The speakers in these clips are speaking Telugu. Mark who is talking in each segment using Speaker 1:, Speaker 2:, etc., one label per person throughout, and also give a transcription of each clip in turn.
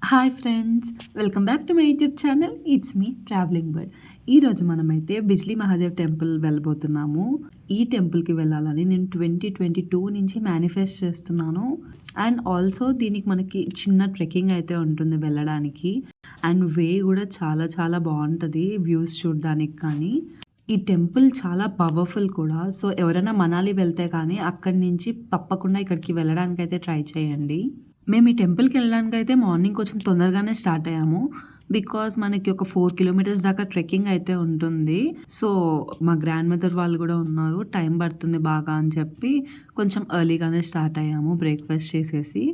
Speaker 1: Hi friends, welcome back to my YouTube channel. It's me travelling bird. ఈరోజు మనమైతే బిజ్లీ మహాదేవ్ టెంపుల్ వెళ్ళబోతున్నాము. ఈ టెంపుల్కి వెళ్ళాలని నేను 2022 నుంచి మేనిఫెస్ట్ చేస్తున్నాను. అండ్ ఆల్సో దీనికి మనకి చిన్న ట్రెక్కింగ్ అయితే ఉంటుంది వెళ్ళడానికి. అండ్ వే కూడా చాలా చాలా బాగుంటుంది వ్యూస్ చూడడానికి. కానీ ఈ టెంపుల్ చాలా పవర్ఫుల్ కూడా. సో ఎవరైనా మనాలి వెళ్తే కానీ అక్కడి నుంచి తప్పకుండా ఇక్కడికి వెళ్ళడానికి అయితే ట్రై చేయండి. మేము ఈ టెంపుల్కి వెళ్ళడానికి అయితే మార్నింగ్ కొంచెం తొందరగానే స్టార్ట్ అయ్యాము. బికాజ్ మనకి ఒక 4 కిలోమీటర్స్ దాకా ట్రెక్కింగ్ అయితే ఉంటుంది. సో మా గ్రాండ్ మదర్ వాళ్ళు కూడా ఉన్నారు, టైం పడుతుంది బాగా అని చెప్పి కొంచెం ఎర్లీగానే స్టార్ట్ అయ్యాము బ్రేక్ఫాస్ట్ చేసేసి.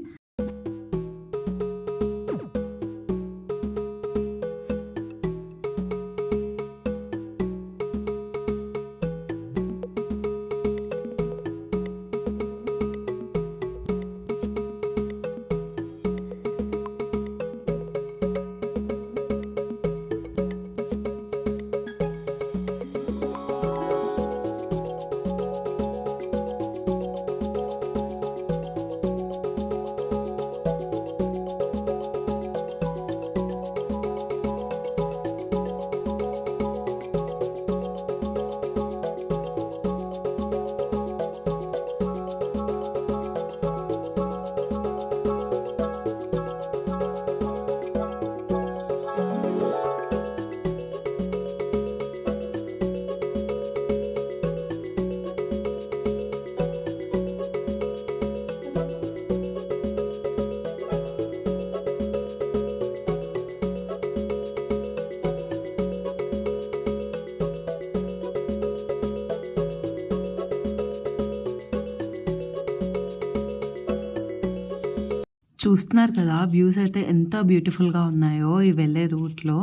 Speaker 1: చూస్తున్నారు కదా, వ్యూస్ అయితే ఎంత బ్యూటిఫుల్గా ఉన్నాయో ఈ వెళ్ళే రూట్లో.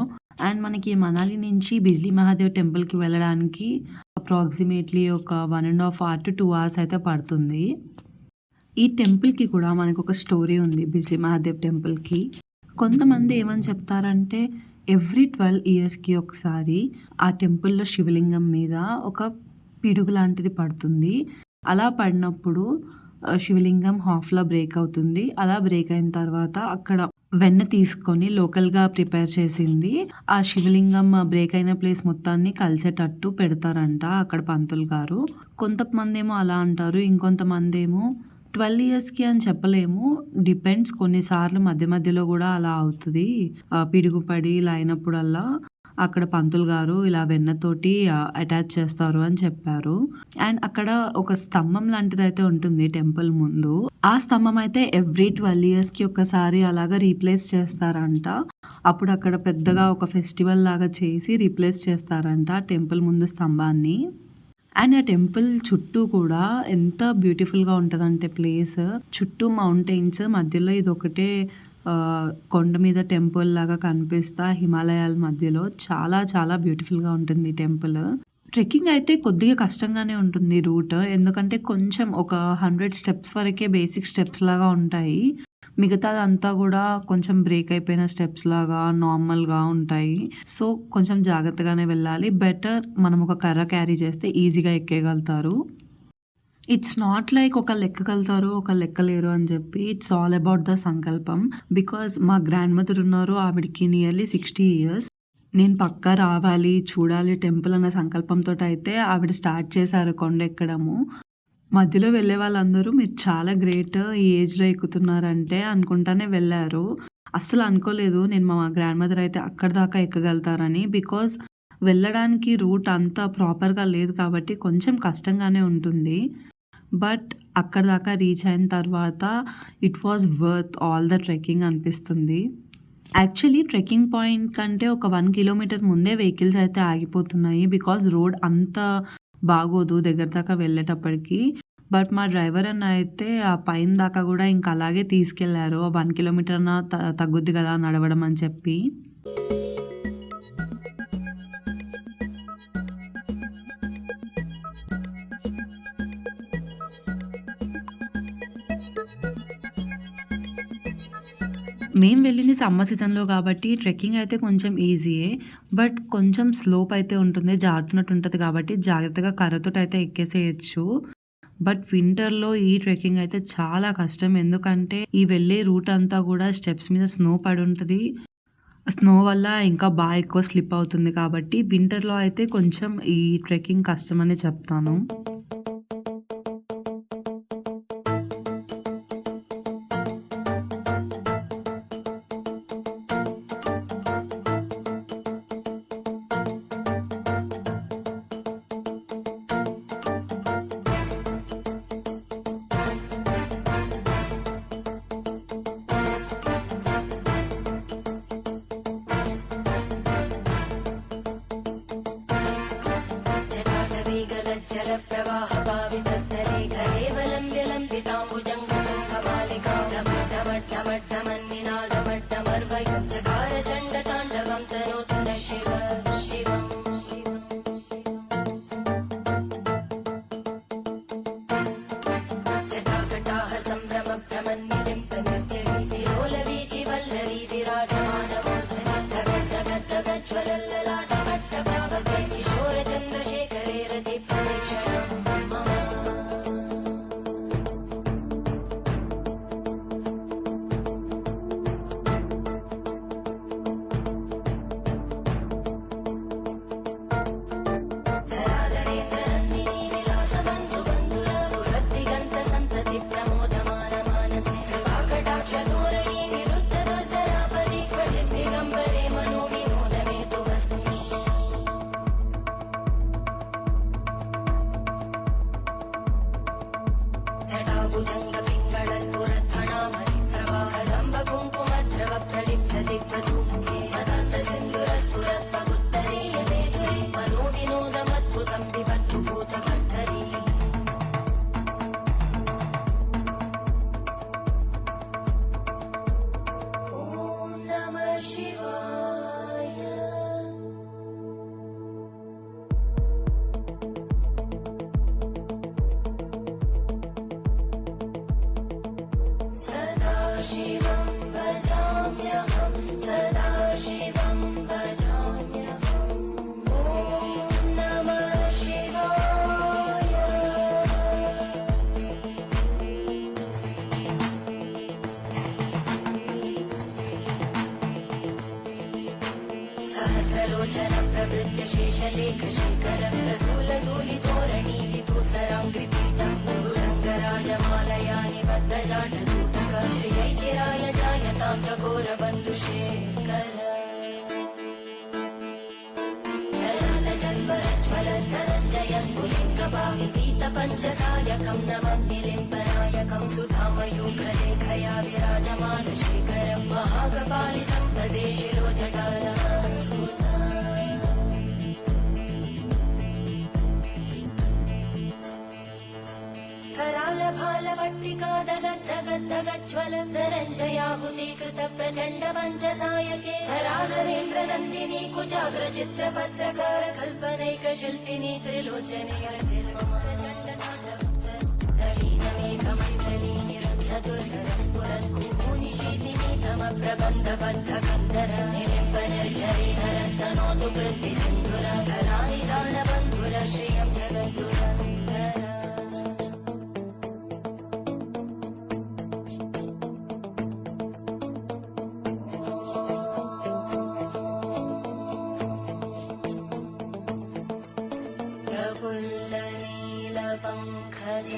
Speaker 1: అండ్ మనకి మనాలి నుంచి బిజ్లీ మహాదేవ్ టెంపుల్కి వెళ్ళడానికి అప్రాక్సిమేట్లీ ఒక 1.5 hour to 2 hours అయితే పడుతుంది. ఈ టెంపుల్కి కూడా మనకు ఒక స్టోరీ ఉంది. బిజ్లీ మహాదేవ్ టెంపుల్కి కొంతమంది ఏమని చెప్తారంటే ఎవ్రీ 12 yearsకి ఒకసారి ఆ టెంపుల్లో శివలింగం మీద ఒక పిడుగు లాంటిది పడుతుంది. అలా పడినప్పుడు శివలింగం హాఫ్‌లా బ్రేక్ అవుతుంది. అలా బ్రేక్ అయిన తర్వాత అక్కడ వెన్న తీసుకొని లోకల్‌గా ప్రిపేర్ చేసింది ఆ శివలింగం బ్రేక్ అయిన ప్లేస్ మొత్తాన్ని కలిసేటట్టు పెడతారంట అక్కడ పంతులు గారు. కొంతమందేమో అలా అంటారు, ఇంకొంతమందేమో 12 yearsకి అని చెప్పలేము, డిపెండ్స్. కొన్నిసార్లు మధ్య మధ్యలో కూడా అలా అవుతుంది. పిడుగు పడి ఇలా అయినప్పుడల్లా అక్కడ పంతులు గారు ఇలా వెన్నతోటి అటాచ్ చేస్తారు అని చెప్పారు. అండ్ అక్కడ ఒక స్తంభం లాంటిదైతే ఉంటుంది టెంపుల్ ముందు. ఆ స్తంభం అయితే ఎవ్రీ 12 yearsకి ఒకసారి అలాగా రీప్లేస్ చేస్తారంట. అప్పుడు అక్కడ పెద్దగా ఒక ఫెస్టివల్ లాగా చేసి రీప్లేస్ చేస్తారంట టెంపుల్ ముందు స్తంభాన్ని. అండ్ ఆ టెంపుల్ చుట్టూ కూడా ఎంత బ్యూటిఫుల్గా ఉంటుందంటే ప్లేస్, చుట్టూ మౌంటైన్స్, మధ్యలో ఇది ఒకటే కొండ మీద టెంపుల్ లాగా కనిపిస్తా హిమాలయాల మధ్యలో చాలా చాలా బ్యూటిఫుల్గా ఉంటుంది టెంపుల్. ట్రెక్కింగ్ అయితే కొద్దిగా కష్టంగానే ఉంటుంది రూట్, ఎందుకంటే కొంచెం ఒక 100 steps వరకే బేసిక్ స్టెప్స్ లాగా ఉంటాయి. మిగతాదంతా కూడా కొంచెం బ్రేక్ అయిపోయిన స్టెప్స్ లాగా నార్మల్గా ఉంటాయి. సో కొంచెం జాగ్రత్తగానే వెళ్ళాలి. బెటర్ మనం ఒక కర్ర క్యారీ చేస్తే ఈజీగా ఎక్కేయగలుగుతారు. ఇట్స్ నాట్ లైక్ ఒకళ్ళు ఎక్కగలుగుతారు ఒకళ్ళు ఎక్కలేరు అని చెప్పి. ఇట్స్ ఆల్ అబౌట్ ద సంకల్పం. బికాజ్ మా గ్రాండ్ మదర్ ఉన్నారు, ఆవిడకి నియర్లీ 60 years. నేను పక్కా రావాలి చూడాలి టెంపుల్ అన్న సంకల్పంతో అయితే ఆవిడ స్టార్ట్ చేశారు కొండ ఎక్కడము. మధ్యలో వెళ్ళే వాళ్ళందరూ మీరు చాలా గ్రేట్, ఈ ఏజ్లో ఎక్కుతున్నారంటే అనుకుంటానే వెళ్ళారు. అస్సలు అనుకోలేదు నేను మా గ్రాండ్ మదర్ అయితే అక్కడ దాకా ఎక్కగలుగుతారని. బికాజ్ వెళ్ళడానికి రూట్ అంతా ప్రాపర్గా లేదు కాబట్టి కొంచెం కష్టంగానే ఉంటుంది. బట్ అక్కడ దాకా రీచ్ అయిన తర్వాత it was worth all the trekking అనిపిస్తుంది. యాక్చువల్లీ ట్రెక్కింగ్ పాయింట్ కంటే ఒక 1 kilometer ముందే వెహికల్స్ అయితే ఆగిపోతున్నాయి. బికాజ్ రోడ్ అంత బాగోదు దగ్గర దాకా వెళ్ళేటప్పటికి. బట్ మా డ్రైవర్ అన్న అయితే ఆ పైన దాకా కూడా ఇంకా అలాగే తీసుకెళ్లారు. 1 kilometer తగ్గుద్ది కదా నడవడం అని చెప్పి. మేము వెళ్ళింది సమ్మర్ సీజన్‌లో కాబట్టి ట్రెక్కింగ్ అయితే కొంచెం ఈజీయే. బట్ కొంచెం స్లోప్ అయితే ఉంటుంది. జారుతున్నట్టు ఉంటది కాబట్టి జాగ్రత్తగా కర్రతోటైతే ఎక్కేసేయొచ్చు. బట్ వింటర్‌లో ఈ ట్రెక్కింగ్ అయితే చాలా కష్టం. ఎందుకంటే ఈ వెళ్ళే రూట్ అంతా కూడా స్టెప్స్ మీద స్నో పడుంటది. స్నో వల్ల ఇంకా ఎక్కువ స్లిప్ అవుతుంది కాబట్టి వింటర్‌లో అయితే కొంచెం ఈ ట్రెక్కింగ్ కష్టమనే చెప్తాను.
Speaker 2: शिवं भजाम्यहं सदा शिवं भजाम्यहं ॐ नमः शिवाय। सहस्रलोचन प्रभृत्य शेषलेखशेखर प्रसूलधूलितोरणि विदूसराङ्घ्रिपीठं भुजङ्गराजमालया निबद्धजाटजूटक श्रियै चिराय जायतां चकोरबन्धुशेखर ललाटजन्मरज्वलद्धनञ्जय स्फुलिङ्गभाविगीतपञ्चसायकं नमामि लिम्बनायकं सुधामयूखलेखया विराजमानशेखरं महाकपालि सम्पदे शिरोजटालस्तुता। करालभालवट्टिका दगद्दगद्दगज्ज्वल धनञ्जयाहुतीकृत प्रचण्ड पञ्चसायके हराधरेन्द्रनन्दिनी कुचाग्रचित्रपत्रकार कल्पनैकशिल्पिनी त्रिलोचने नवीनमेघमण्डली निरुद्धदुर्धरस्फुरद्भूनिशीतिनी तमप्रबन्धबद्धकन्धर निलिम्बनर्जरीधरस्तनोतु कृत्तिसिन्धुर धरानिधानबन्धुर श्रियं जगद्दुरन्धर। प्रफुल्लनीलपङ्कज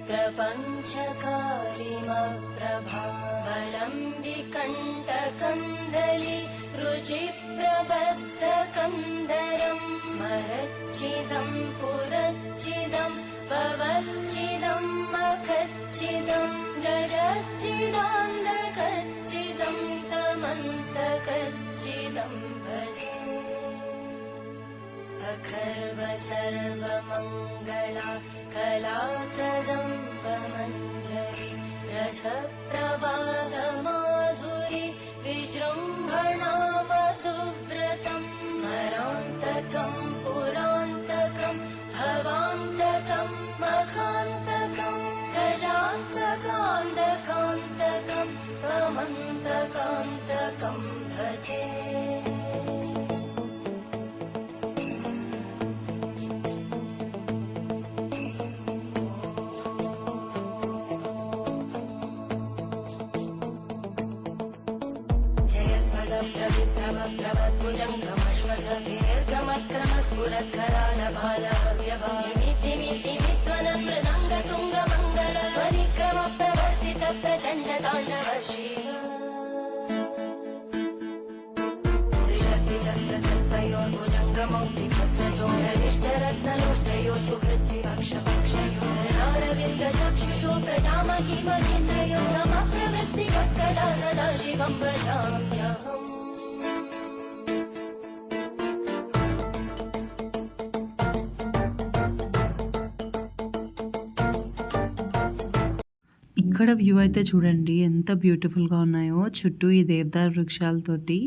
Speaker 2: प्रपञ्चकारिमप्रभावलम्बिकण्टकन्दली रुचिप्रबद्धकन्दरं स्मरच्चिदं पुरच्चिदं भवच्चिदं मखच्चिदं गजच्चिदान्धकच्चिदं तमन्तकच्चिदं भजे। अखर्व सर्वमङ्गला कलाकदम्बमञ्जरी रसप्रवाहमाधुरी विजृम्भणा मधुव्रतं स्मरान्तकं पुरान्तकं भवान्तकं मखान्तकं गजान्तकान्तकान्तकं तमन्तकान्तकं भजे। प्रचण्डताण्डव शिव त्रिशक्तिचक्रकल्पयोर्भुजङ्गमौक्तिकस्रजोढरिष्टरत्नलोष्टयोः सुहृद्विपक्षपक्षयोर्नारविन्दचक्षुषो प्रजामहि महेन्द्रयोः समप्रवृत्तिकक्कदा सदा शिवं भजाम्यहम्
Speaker 1: ఇక్కడ వ్యూ అయితే చూడండి ఎంత బ్యూటిఫుల్గా ఉన్నాయో, చుట్టూ ఈ దేవదారు వృక్షాలతోటి.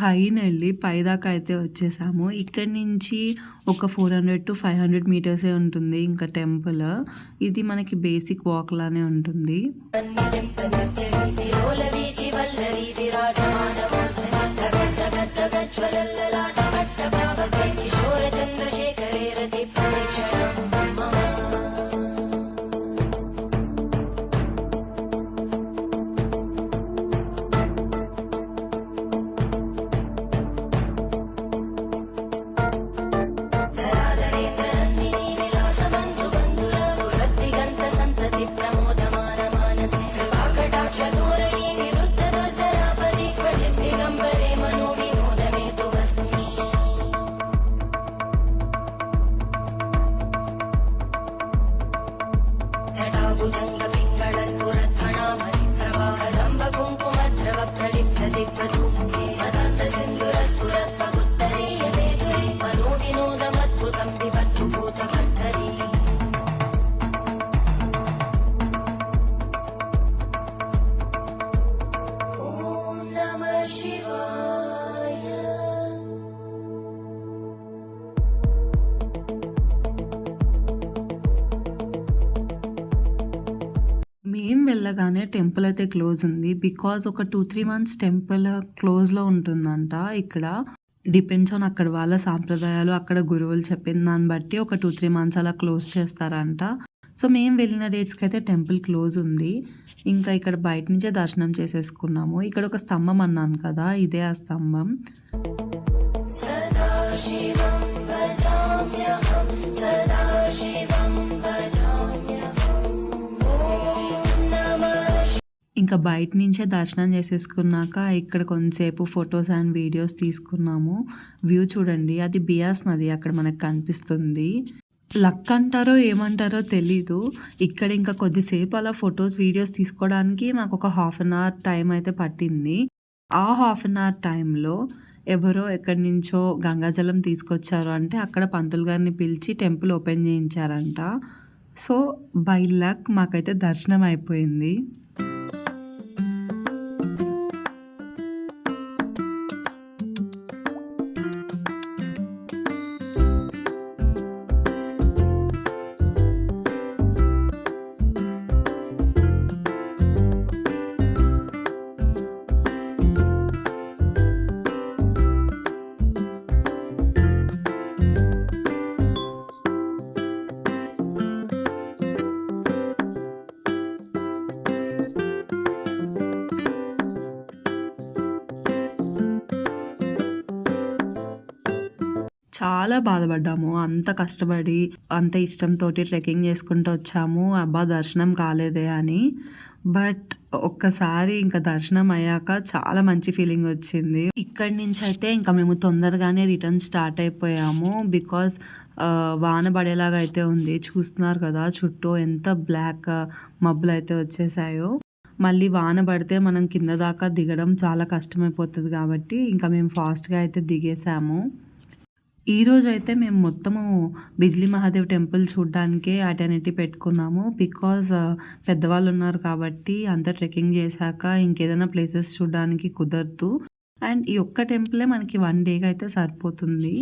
Speaker 1: ఫైనల్లీ పైదాకా అయితే వచ్చేసాము. ఇక్కడి నుంచి ఒక 400 to 500 మీటర్సే ఉంటుంది ఇంకా టెంపుల్. ఇది మనకి బేసిక్ వాక్ లానే ఉంటుంది. మేము వెళ్ళగానే టెంపుల్ అయితే క్లోజ్ ఉంది. బికాజ్ ఒక 2-3 మంత్స్ టెంపుల్ క్లోజ్లో ఉంటుందంట. ఇక్కడ డిపెండ్స్ ఆన్ అక్కడ వాళ్ళ సాంప్రదాయాలు, అక్కడ గురువులు చెప్పిన దాన్ని బట్టి ఒక 2-3 మంత్స్ అలా క్లోజ్ చేస్తారంట. సో మేము వెళ్ళిన డేట్స్కి అయితే టెంపుల్ క్లోజ్ ఉంది. ఇంకా ఇక్కడ బయట నుంచే దర్శనం చేసేసుకున్నాము. ఇక్కడ ఒక స్తంభం అన్నాను కదా, ఇదే ఆ స్తంభం.
Speaker 2: సదాశివం భజామ్యహం సదాశివం భజామ్యహం.
Speaker 1: ఇంకా బయట నుంచే దర్శనం చేసేసుకున్నాక ఇక్కడ కొంతసేపు ఫొటోస్ అండ్ వీడియోస్ తీసుకున్నాము. వ్యూ చూడండి, అది బియాస్ నది అక్కడ మనకు కనిపిస్తుంది. లక్ అంటారో ఏమంటారో తెలీదు. ఇక్కడ ఇంకా కొద్దిసేపు అలా ఫొటోస్ వీడియోస్ తీసుకోవడానికి మాకు ఒక 1/2 hour టైం అయితే పట్టింది. ఆ 1/2 hour టైంలో ఎవరో ఎక్కడి నుంచో గంగాజలం తీసుకొచ్చారు అంటే అక్కడ పంతులు గారిని పిలిచి టెంపుల్ ఓపెన్ చేయించారంట. సో బై లక్ మాకైతే దర్శనం అయిపోయింది. చాలా బాధపడ్డాము. అంత కష్టపడి, అంత ఇష్టంతోటి ట్రెక్కింగ్ చేసుకుంటూ వచ్చాము. అబ్బా! దర్శనం కాలేదే అని. బట్ ఒక్కసారి ఇంకా దర్శనం అయ్యాక చాలా మంచి ఫీలింగ్ వచ్చింది. ఇక్కడి నుంచయితే ఇంకా మేము తొందరగానే రిటర్న్ స్టార్ట్ అయిపోయాము. బికాజ్ వాన పడేలాగా అయితే ఉంది. చూస్తున్నారు కదా చుట్టూ ఎంత బ్లాక్ మబ్బులైతే వచ్చేసాయో. మళ్ళీ వాన పడితే మనం కింద దాకా దిగడం చాలా కష్టమైపోతది కాబట్టి ఇంకా మేము ఫాస్ట్‌గా అయితే దిగేసాము. ఈరోజైతే మేము మొత్తము బిజ్లీ మహాదేవ్ టెంపుల్ చూడ్డానికే అటెనిటీ పెట్టుకున్నాము. బికాజ్ పెద్దవాళ్ళున్నారు కాబట్టి అంతా ట్రెక్కింగ్ చేశాక ఇంకేదైనా ప్లేసెస్ చూడ్డానికి కుదరదు. అండ్ ఈ ఒక్క టెంపులే మనకి 1 డేకి అయితే సరిపోతుంది.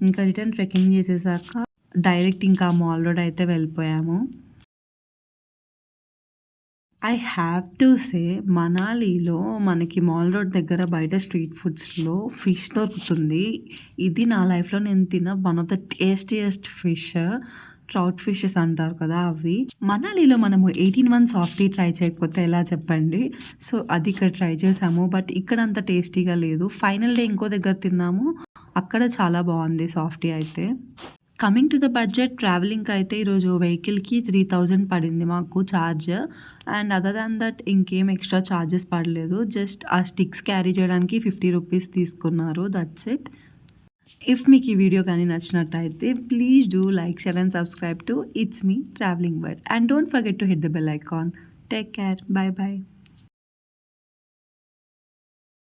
Speaker 1: ఇంకా రిటర్న్ ట్రెక్కింగ్ చేసేసాక డైరెక్ట్ ఇంకా మాల్ రోడ్ అయితే వెళ్ళిపోయాము. ఐ హ్యావ్ టు సే మనాలిలో మనకి మాల్ రోడ్ దగ్గర బయట స్ట్రీట్ ఫుడ్స్‌లో ఫిష్ దొరుకుతుంది. ఇది నా లైఫ్‌లో నేను తిన్న one of the tastiest fish. Trout fishes అంటారు కదా అవి. మనాలిలో మనము 18 సాఫ్టీ ట్రై చేయకపోతే ఎలా చెప్పండి. సో, అది ఇక్కడ ట్రై చేసాము. బట్ ఇక్కడ అంత టేస్టీగా లేదు. ఫైనల్ డే ఇంకో దగ్గర తిన్నాము. అక్కడ చాలా బాగుంది సాఫ్టీ అయితే. కమింగ్ టు ద బడ్జెట్ ట్రావెలింగ్‌కి అయితే ఈరోజు వెహికల్‌కి 3000 పడింది మాకు charge. And other than that ఇంకేం ఎక్స్ట్రా ఛార్జెస్ పడలేదు. జస్ట్ ఆ స్టిక్స్ క్యారీ చేయడానికి 50 రూపీస్ తీసుకున్నారు. That's it. ఇఫ్ మీకు ఈ వీడియో కానీ నచ్చినట్టయితే please do like, share and subscribe to it's me travelling bird. And don't forget to hit the bell icon. Take care. By by.